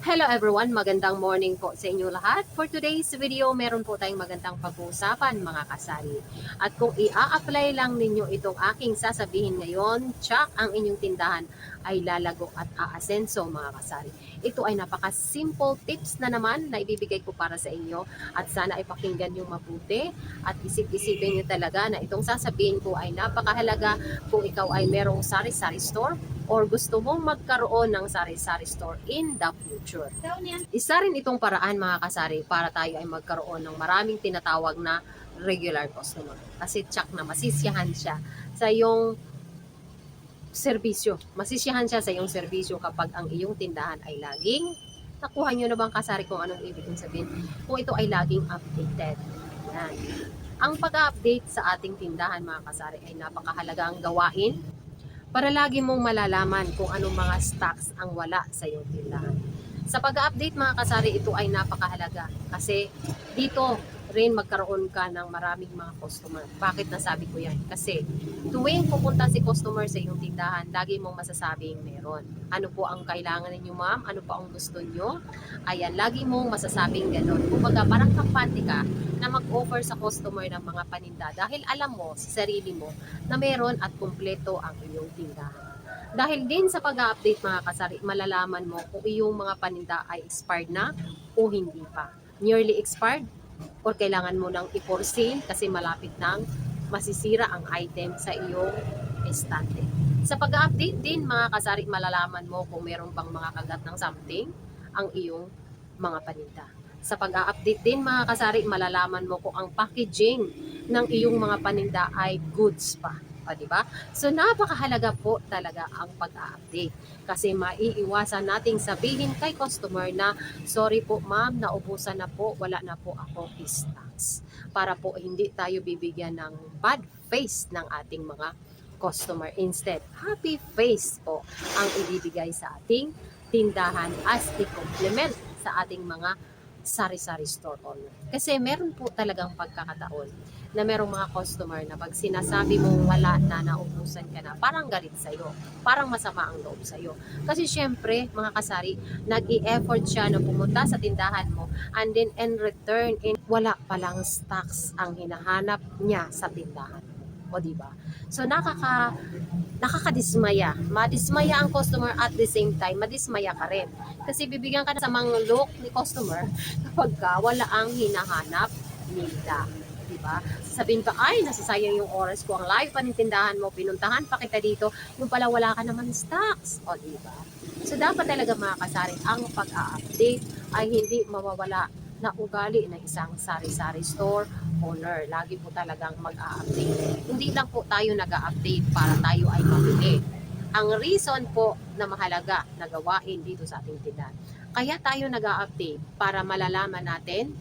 Hello everyone, magandang morning po sa inyo lahat. For today's video, meron po tayong magandang pag-uusapan mga kasari. At kung i-a-apply lang ninyo itong aking sasabihin ngayon, tsak ang inyong tindahan ay lalago at aasenso mga kasari. Ito ay napaka-simple tips na naman na ibibigay ko para sa inyo at sana ay pakinggan nyo mabuti at isip-isipin nyo talaga na itong sasabihin ko ay napakahalaga kung ikaw ay merong sari-sari store or gusto mong magkaroon ng sari-sari store in the future. Isa rin itong paraan mga kasari para tayo ay magkaroon ng maraming tinatawag na regular customer. Kasi tsak na masisiyahan siya sa iyong serbisyo. Masisiyahan siya sa iyong serbisyo kapag ang iyong tindahan ay laging, nakuha nyo na bang kasari kung anong ibig sabihin? Kung ito ay laging updated. Yan. Ang pag-update sa ating tindahan mga kasari ay napakahalagang gawain para lagi mong malalaman kung anong mga stocks ang wala sa iyong tindahan. Sa pag-update mga kasari, ito ay napakahalaga kasi dito rin magkaroon ka ng maraming mga customer. Bakit nasabi ko yan? Kasi tuwing pupunta si customer sa iyong tindahan, lagi mong masasabing meron. Ano po ang kailangan ninyo ma'am? Ano po ang gusto nyo? Ayan, lagi mong masasabing ganun. Kumbaga parang kampante ka na mag-offer sa customer ng mga paninda dahil alam mo sa sarili mo na meron at kumpleto ang iyong tindahan. Dahil din sa pag-update mga kasari, malalaman mo kung iyong mga paninda ay expired na o hindi pa. Nearly expired or kailangan mo nang i-for sale kasi malapit nang masisira ang item sa iyong estante. Sa pag-update din mga kasari, malalaman mo kung meron pang mga kagat ng something ang iyong mga paninda. Sa pag-update din mga kasari, malalaman mo kung ang packaging ng iyong mga paninda ay goods pa. O, diba? So napakahalaga po talaga ang pag-update kasi maiiwasan nating sabihin kay customer na sorry po ma'am, naubusan na po, wala na po ako stocks. Para po hindi tayo bibigyan ng bad face ng ating mga customer. Instead, happy face po ang ibibigay sa ating tindahan as a compliment sa ating mga sari-sari store owner. Kasi meron po talagang pagkakataon na merong mga customer na pag sinasabi mong wala na, naubusan ka na, parang galit sa'yo, parang masama ang loob sa'yo. Kasi syempre, mga kasari, nag-i-effort siya na pumunta sa tindahan mo and then in return, wala palang stocks ang hinahanap niya sa tindahan. O diba? So nakakadismaya. Madismaya ang customer at the same time, madismaya ka rin. Kasi bibigyan ka na sa mga look ni customer kapag wala ang hinahanap nila. Diba? Sasabihin pa, ay, nasasayang yung oras ko. Ang layo pa ng tindahan mo, pinuntahan pa kita dito, yung pala wala ka naman stocks. O diba? So dapat talaga mga kasari, ang pag-a-update ay hindi mawawala na ugali ng isang sari-sari store owner. Lagi po talagang mag-a-update. Hindi lang po tayo nag-a-update para tayo ay mabili. Ang reason po na mahalaga na gawain dito sa ating tindahan. Kaya tayo nag-a-update para malalaman natin,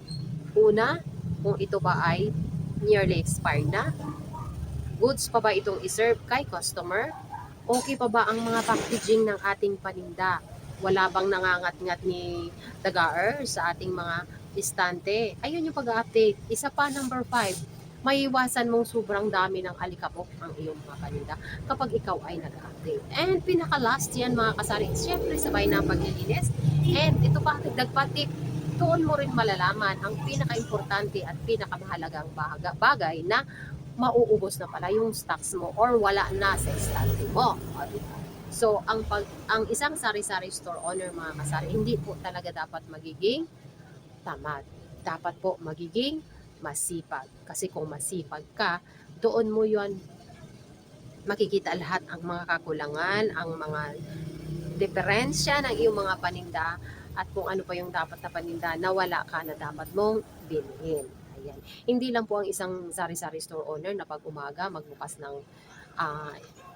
una, kung ito ba ay nearly expired na, goods pa ba itong iserve kay customer, okay pa ba ang mga packaging ng ating paninda, wala bang nangangat-ngat ni taga-er sa ating mga istante. Ayun yung pag-update. Isa pa, number 5, maiiwasan mong sobrang dami ng alikabok ang iyong mga paninda kapag ikaw ay nag-update. And pinaka-last yan mga kasari, syempre sabay na paglilinis. And ito pa, dagdag pa tip, doon mo rin malalaman ang pinaka-importante at pinakamahalagang bagay na mauubos na pala yung stocks mo or wala na sa estante mo. So, ang isang sari-sari store owner mga kasari, hindi po talaga dapat magiging tamad. Dapat po magiging masipag. Kasi kung masipag ka, doon mo yon makikita lahat ang mga kakulangan, ang mga diferensya ng iyong mga paninda at kung ano pa yung dapat na paninda na wala ka na dapat mong bilhin. Ayan. Hindi lang po ang isang sari-sari store owner na pag umaga magbukas ng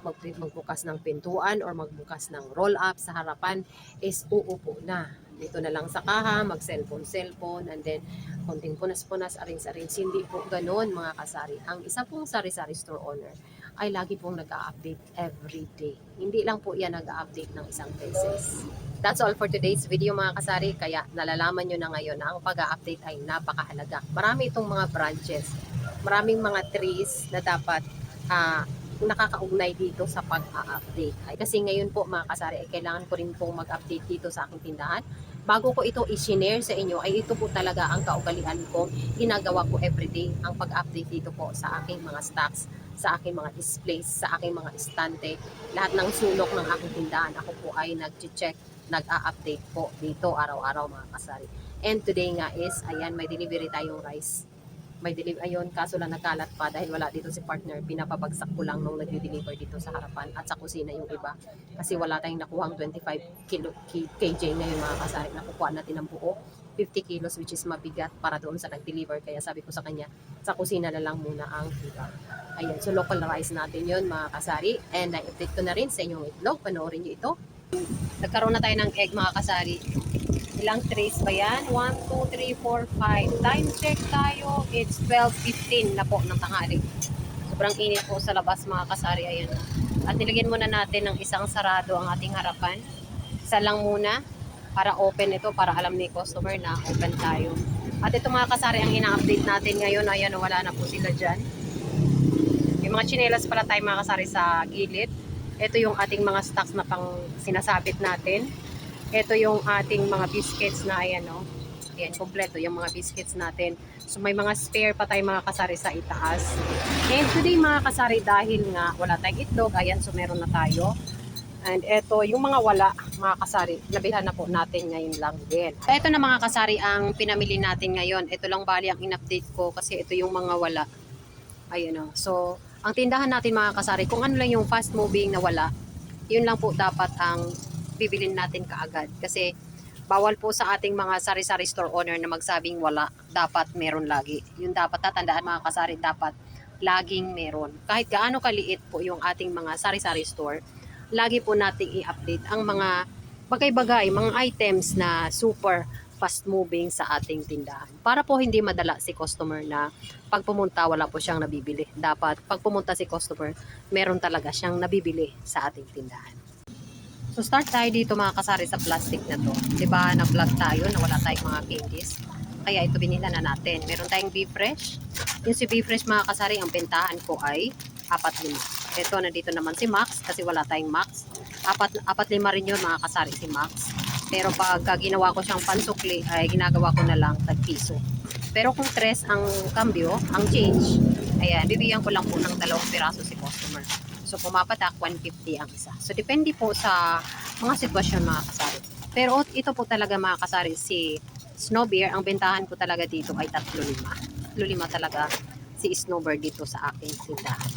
magbukas ng pintuan or magbukas ng roll-up sa harapan is uupo na. Dito na lang sa kaha, mag-cellphone, and then konting punas-punas, arrange. Hindi po ganoon mga kasari. Ang isa pong sari-sari store owner ay lagi pong nag-a-update every day. Hindi lang po yan nag-a-update ng isang beses. That's all for today's video mga kasari. Kaya nalalaman nyo na ngayon na ang pag-a-update ay napakahalaga. Marami itong mga branches. Maraming mga trees na dapat nakakaugnay dito sa pag-a-update. Kasi ngayon po mga kasari, ay kailangan ko rin pong mag-update dito sa aking tindahan bago ko ito i-share sa inyo, ay ito po talaga ang kaugalian ko. Ginagawa ko everyday ang pag-update dito po sa aking mga stocks, sa aking mga displays, sa aking mga estante, lahat ng sulok ng aking tindahan. Ako po ay nag-check, nag-a-update po dito araw-araw mga kasari. And today nga is, ayan, may delivery tayong rice. May deliver, ayun, kaso lang nagkalat pa dahil wala dito si partner, pinapabagsak ko lang nung nag-deliver dito sa harapan at sa kusina yung iba. Kasi wala tayong nakuhang 25 kg ngayon mga kasari. Nakukuha natin ng buo, 50 kilos which is mabigat para doon sa nag-deliver. Kaya sabi ko sa kanya, sa kusina na lang muna ang iba. Ayun, so local rice natin yun mga kasari. And I-update ko na rin sa inyong itlog, panoorin nyo ito. Nagkaroon na tayo ng egg mga kasari. Ilang trays ba yan? 1, 2, 3, 4, 5. Time check tayo. It's 12:15 na po ng tanghali. Sobrang init po sa labas mga kasari. Ayan na. At nilagyan muna natin ng isang sarado ang ating harapan. Isa lang muna para open ito, para alam ni customer na open tayo. At ito mga kasari ang ina-update natin ngayon. Ayan, wala na po sila dyan. May mga chinelas pala tayo mga kasari sa gilid. Ito yung ating mga stocks na pang sinasabit natin. Ito yung ating mga biscuits na ayan o. Ayan, kompleto yung mga biscuits natin. So may mga spare pa tayo mga kasari sa itaas. And today mga kasari, dahil nga wala tayong itlog, ayan, so meron na tayo. And ito, yung mga wala, mga kasari, nabilhan na po natin ngayon lang din. Ito na mga kasari ang pinamili natin ngayon. Ito lang bali ang in-update ko kasi ito yung mga wala. Ayan o. So, ang tindahan natin mga kasari, kung ano lang yung fast moving na wala, yun lang po dapat ang bibilin natin kaagad. Kasi bawal po sa ating mga sari-sari store owner na magsabing wala, dapat meron lagi. Yung dapat tatandaan mga kasari, dapat laging meron. Kahit gaano kaliit po yung ating mga sari-sari store, lagi po nating i-update ang mga bagay-bagay, mga items na super fast moving sa ating tindahan. Para po hindi madala si customer na pag pumunta wala po siyang nabibili. Dapat pag pumunta si customer, meron talaga siyang nabibili sa ating tindahan. So start tayo dito mga kasari sa plastic na to. Diba na-vlog tayo na wala tayong mga candies. Kaya ito binila na natin. Meron tayong beef fresh. Yung si beef fresh mga kasari, ang bentahan ko ay 4-5. Ito nandito naman si Max kasi wala tayong Max. 4-5 rin yun mga kasari si Max. Pero pag ginawa ko siyang pansukli ay ginagawa ko na lang tag-piso. Pero kung 3 ang cambio, ang change, ayan, bibigyan ko lang po ng 2 piraso si customer. So, pumapatak, 150 ang isa. So, depende po sa mga sitwasyon mga kasari. Pero ito po talaga mga kasari, si Snow Bear, ang bentahan ko talaga dito ay 3-5. 3-5 talaga si Snow Bear dito sa aking tindahan.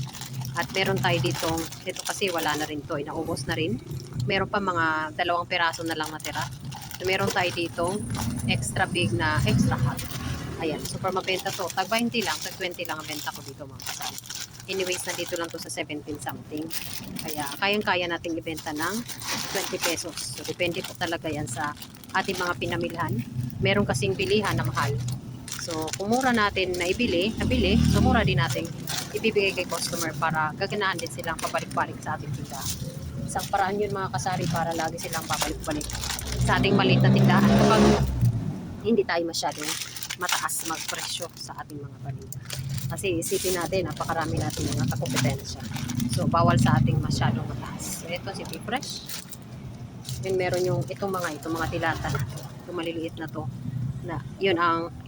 At meron tayo dito, ito kasi wala na rin to, inaubos na rin. Meron pa mga 2 piraso na lang natira. So, meron tayo dito extra big na extra hot. Ayan, super mabenta to. Tag 20 lang, tag 20 lang ang benta ko dito mga kasari. Anyways, nandito lang to sa 17 something. Kaya, kayang-kaya nating ibenta ng 20 pesos. So, depende po talaga yan sa ating mga pinamilhan. Meron kasing bilihan na mahal. So, kung mura natin na nabili, so mura din natin ibibigay kay customer para gaganahan din silang pabalik-balik sa ating tindahan. Isang paraan yun mga kasari para lagi silang pabalik-balik sa ating maliit na tindahan kapag hindi tayo masyadong mataas magpresyo sa ating mga paninda. Kasi isipin natin, napakarami natin mga kakompetensya. So, bawal sa ating masyadong mataas. So, ito si Beef Fresh. Then, meron yung itong mga tilata na ito. Itong maliliit na to.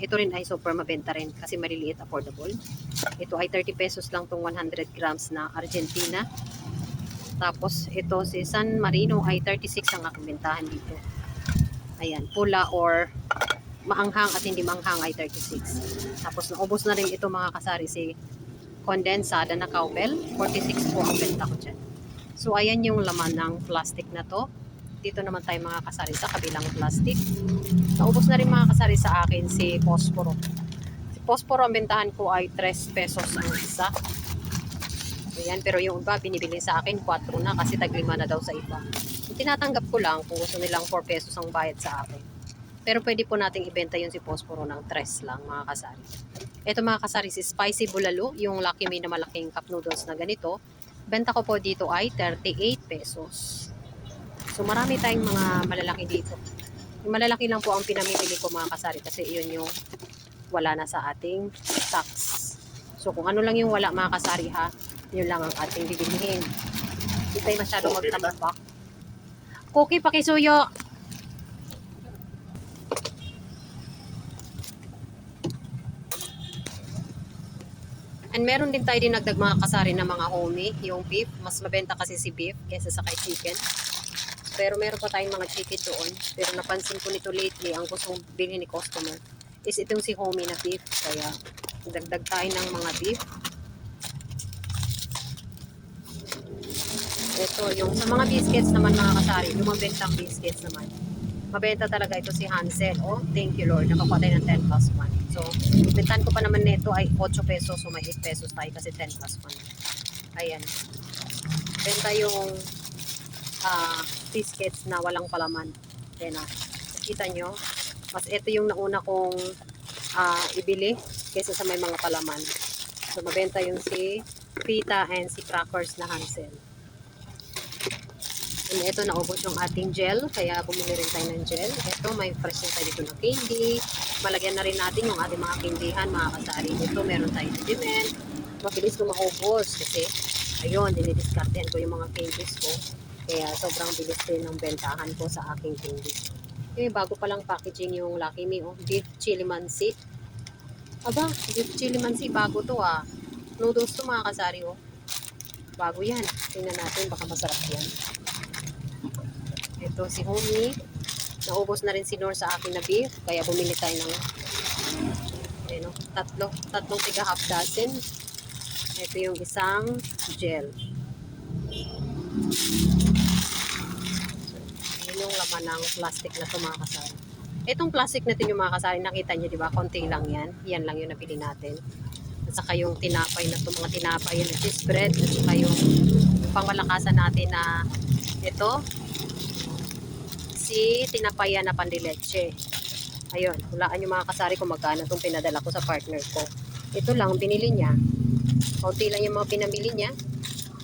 Ito rin ay super mabenta rin kasi maliliit, affordable. Ito ay 30 pesos lang tong 100 grams na Argentina. Tapos, ito si San Marino ay 36 ang aking bentahan dito. Ayan, pula or maanghang at hindi maanghang ay 36. Tapos naubos na rin ito mga kasari si condensada na cowbell. 46 po ang benta ko dyan. So ayan yung laman ng plastic na to. Dito naman tayo mga kasari sa kabilang plastic. Naubos na rin mga kasari sa akin si Posporo. Si Posporo ang bentahan ko ay 3 pesos ang isa. Ayan, pero yung iba binibili sa akin 4 na kasi tag 5 na daw sa iba. Yung tinatanggap ko lang kung gusto nilang 4 pesos ang bayad sa akin. Pero pwede po nating ibenta yun si Posporo ng 3 lang mga kasari. Ito mga kasari si Spicy Bulalo, yung Lucky Me na malaking cup noodles na ganito. Benta ko po dito ay 38 pesos. So marami tayong mga malalaki dito. Yung malalaki lang po ang pinamimili ko mga kasari kasi yun yung wala na sa ating stocks. So kung ano lang yung wala mga kasari ha, yun lang ang ating bibilihin. Hindi tayo masyadong magtabak. Cookie pakisuyo. And meron din tayo dinagdag mga kasari na mga homey, yung beef. Mas mabenta kasi si beef kaysa sa kay chicken. Pero meron pa tayong mga chicken doon. Pero napansin ko nito lately, ang gustong bilhin ni customer is itong si homey na beef. Kaya dagdag tayo ng mga beef. Ito, yung sa mga biscuits naman mga kasari, yung mga bentang biscuits naman. Mabenta talaga ito si Hansel. Oh, thank you Lord. Nakakuha tayo ng 10 plus 1. So, bentan ko pa naman nito ay 8 pesos. So, may 8 pesos tayo kasi 10 plus 1. Ayan. Benta yung biscuits na walang palaman. Ayan na. Kita nyo? Mas ito yung nauna kong ibili kaysa sa may mga palaman. So, mabenta yung si pita and si crackers na Hansel. And ito, naubos yung ating gel. Kaya bumili rin tayo ng gel. Ito, may fresh na tayo dito na candy. Malagyan na rin natin yung ating mga candyhan, mga kasari. Ito, meron tayo ng diment. Mabilis ko maubos. Kasi, ayun, dinidiscartehan ko yung mga candies ko. Kaya sobrang bilis din ng bentahan ko sa aking candies. Eh, bago pa lang packaging yung Lucky Me. Oh, beef chili mansi. Aba, beef chili mansi. Bago to ah. Noodles to mga kasari. Oh. Bago yan. Tingnan natin. Baka masarap yan. Ito si homie. Naubos na rin si Nor sa akin na beef. Kaya bumili tayo ng tatlong tiga half dozen. Ito yung isang gel. Yun yung laman ng plastic na ito mga kasari. Itong plastic natin yung mga kasari, nakita nyo diba? Konti lang yan. Yan lang yung nabili natin. At saka yung tinapay na ito, mga tinapay yung cheese bread. At saka yung pangmalakasan natin na ito. Si tinapaya na pandileche. Ayun, hulaan yung mga kasari kung magkano itong pinadala ko sa partner ko. Ito lang, binili niya. Kaunti lang yung mga pinamili niya.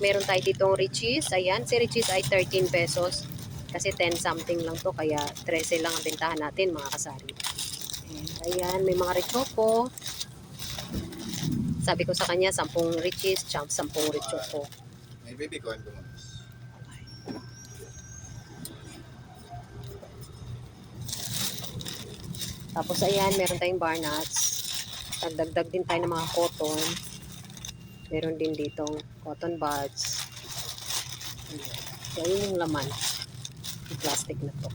Meron tayo ditong Richeese. Ayan, si Richeese ay 13 pesos. Kasi 10 something lang to, kaya 13 lang ang bentahan natin mga kasari. Ayan, may mga Richoco. Sabi ko sa kanya, 10 Richeese, 10 Richoco. May baby ko, ano mo? Tapos ayan, meron tayong bar nuts. Dagdag din tayo ng mga cotton. Meron din ditong cotton buds. So, yun yung laman. Yung plastic na to.